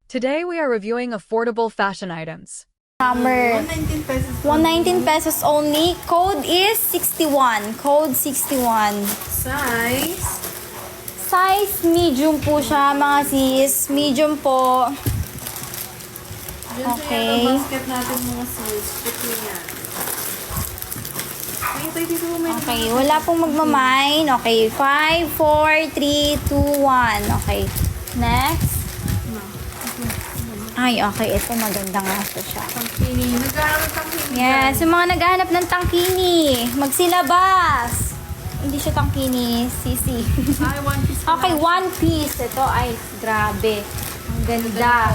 Today we are reviewing affordable fashion items. Summer. 119 pesos. 119 pesos only. Code is 61. Code 61. Size. Size medium po siya, mga sis. Medium po. Diyan Okay. sa basket natin mga sis. Check nyo yan. Ay, tayo dito may Okay, wala pong magmamine. Okay, 5, 4, 3, 2, 1. Okay. Next. Ay, okay. Ito maganda nga ito siya. tangkini. Nagkaroon tangkini. Yes, yung mga naghahanap ng tangkini, magsilabas. Hindi siya tangkini, sisi. Ay, one piece. Okay, one piece. Ito ay grabe. Ang ganda.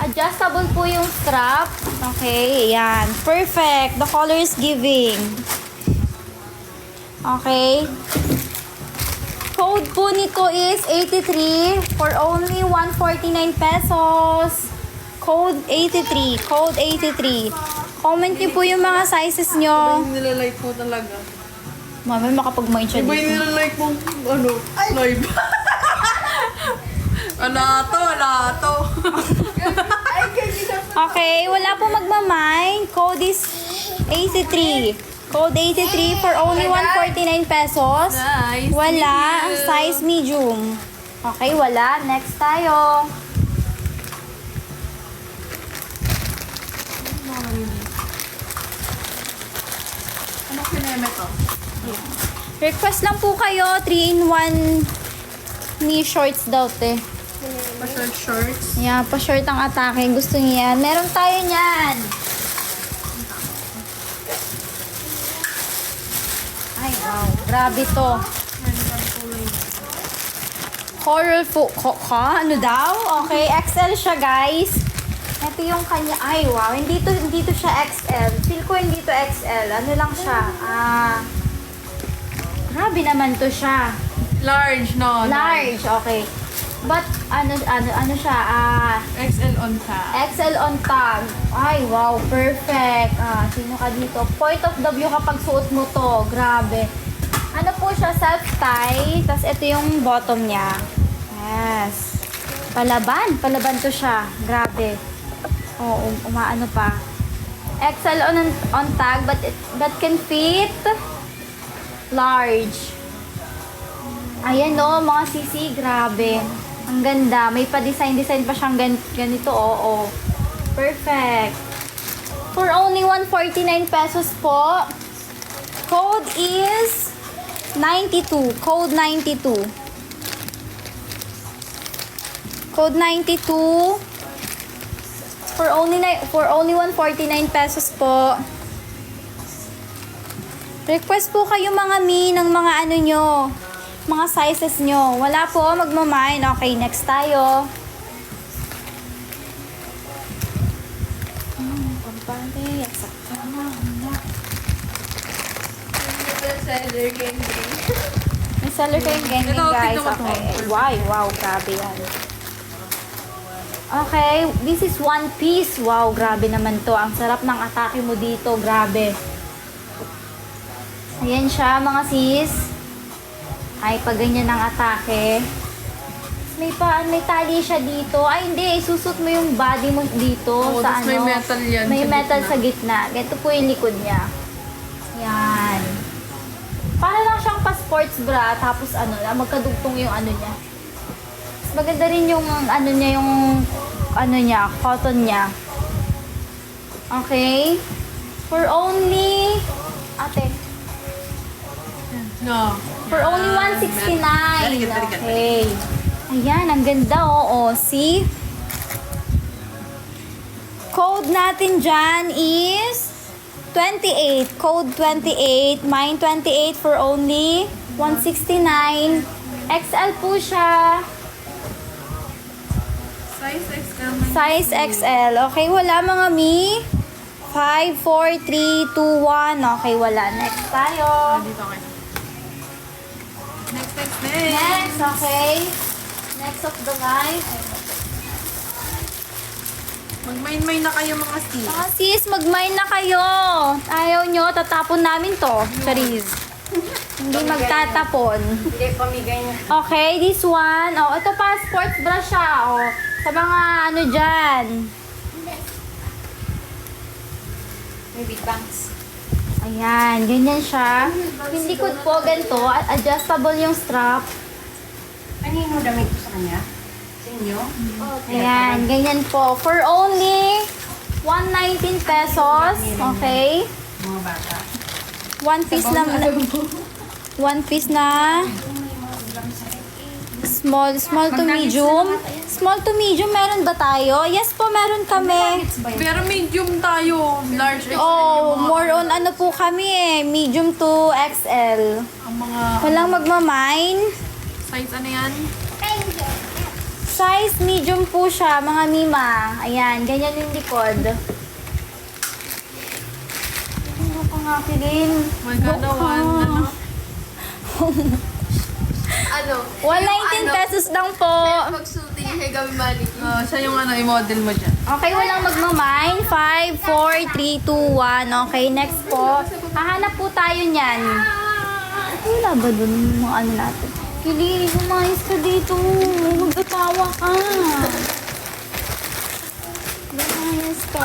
Adjustable po yung strap. Okay, ayan. Perfect. The color is giving. Okay. Code po nito is 83 for only 149 pesos. Code 83. Code 83. Comment niyo po yung mga sizes nyo. Yung nilalike mo talaga. Mami, makapag-mind siya Iba yung dito. nilalike mong, live. Ala to. Okay, wala po magmamine. Code is 83. Code 83 for only 149 pesos. Nice. Wala. Thank you. Size medium. Okay, wala. Next tayo. Ano kineme to? Request lang po kayo. 3-in-1 knee shorts daw, te. Pa-short shorts. Yeah, pa-short ang atake. Gusto niya yan. Meron tayo niyan. Ay, wow. Grabe to. Coral ano daw? Okay, XL siya, guys. Ito yung kanya. Ay, wow. Hindi to siya XL. Feel ko hindi to XL. Ano lang siya? Grabe naman to siya. Large, no? Large, okay. But, ano siya? XL on top. XL on tag. Ay, wow. Perfect. Sino ka dito? Point of the view kapag suot mo to. Grabe. Ano po siya? Self-tie. Tapos, ito yung bottom niya. Yes. Palaban. Palaban to siya. Grabe. Oo, umaano pa. XL on tag, but can fit large. Ayan o, mga sisi. Grabe. Ang ganda. May pa-design pa siyang ganito. Oo. Perfect. For only 149 pesos po. Code is 92. Code 92. Code 92. For only 149 pesos po. Request po kayo mga ng mga ano nyo. Mga sizes nyo. Wala po, magmamine. Okay, next tayo. Pampante, eksakto na. Seller game. May seller kayong ganyan, Ito, guys. tignan mo to. Okay. Wow, grabe yan. Okay, this is one piece. Wow, grabe naman to. Ang sarap ng atake mo dito. Grabe. Ayan siya, mga sis. Ay, pag ganyan ang atake. May tali siya dito. Ay, hindi. Isusot mo yung body mo dito. Oo, sa tas may ano. metal yan May sa metal gitna. sa gitna. Ganito po yung likod niya. Yan. Para lang siyang pa-sports bra. Tapos ano lang, magkadugtong yung ano niya. Mas maganda rin yung ano niya, yung ano niya, cotton niya. Okay? For only, ate, No. for only 169. Okay. Ayan, ang ganda, oo. See? Code natin dyan is 28. Code 28. Mine 28 for only 169. XL po siya. Size XL. Size XL. Okay, wala mga mi. 5, 4, 3, 2, 1. Okay, wala. Next tayo. Dito kayo. Next. Next, okay. Next of the line. Mag-mine na kayo mga sis. Mga sis, mag-mine na kayo. Ayaw nyo, tatapon namin to. Charis. Hindi magtatapon. Hindi, pamigay niya. Okay, this one. Oh, ito pa, sports bra siya. Oh, Sa mga ano dyan. May big bangs. Ayan, ganyan siya. Yung likod po, ganito. Adjustable yung strap. Kanino damit ko sa kanya? Sa inyo? Ayan, ganyan po. For only 119 pesos. Okay? Mga bata. One piece na... One piece na... Small to medium. Small to medium, meron ba tayo? Yes po, meron kami. Pero medium tayo. Large XL Oh, yung mga, more on ano po kami eh. Medium to XL. ang mga Walang magmamine. size ano yan? Size medium po siya, mga mima. Ayan, ganyan yung likod. Ano pa nga, Pilin? Magkano one, ano? 119 pesos lang po. Magsuting kay Gabi Malik. Siya yung ano, i-model mo dyan. Okay, walang magmamine. 5, 4, 3, 2, 1. Okay, next po. Hahanap po tayo niyan. Wala ba dun yung mga ano natin? Kili, lumayas ka dito. Magtatawa ka. Lumayas ka.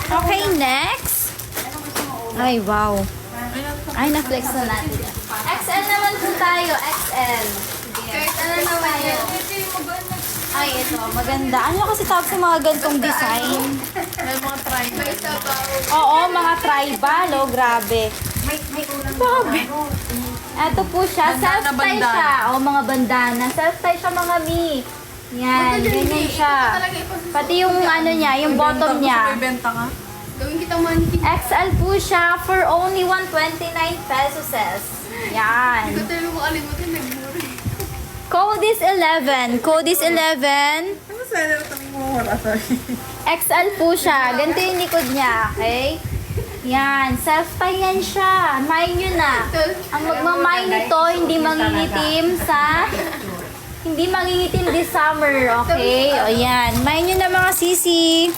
Okay, next. Ay, wow. Ay, na-flex na natin. XL naman po tayo. XL. Ano naman yun? Ay, ito. Maganda. Ano kasi tawag sa mga gantong design? May mga try. May sabaw. Oo, mga tribal. Oh, grabe. Grabe. Ito po siya. Bandana, Self-tie bandana. siya. Oh, mga bandana. Self-tie siya, mga mi. Yan, ganyan siya. Pati yung ano niya, yung bottom niya. May benta ka? Gawin kitang mannequin. XL po siya for only 129 pesos. Yan. Ikaw talaga kung alin mo ito, nagmura. Code is 11. Code is 11. Ano seller ito may mura? Sorry. XL po siya. Ganito yung likod niya, okay? Yan. Self-tie yan siya. Mine nyo na. Ang magmamine nito, hindi mangingitim sa... Hindi mangingitim this summer, okay? O yan. Mine nyo na mga sisi.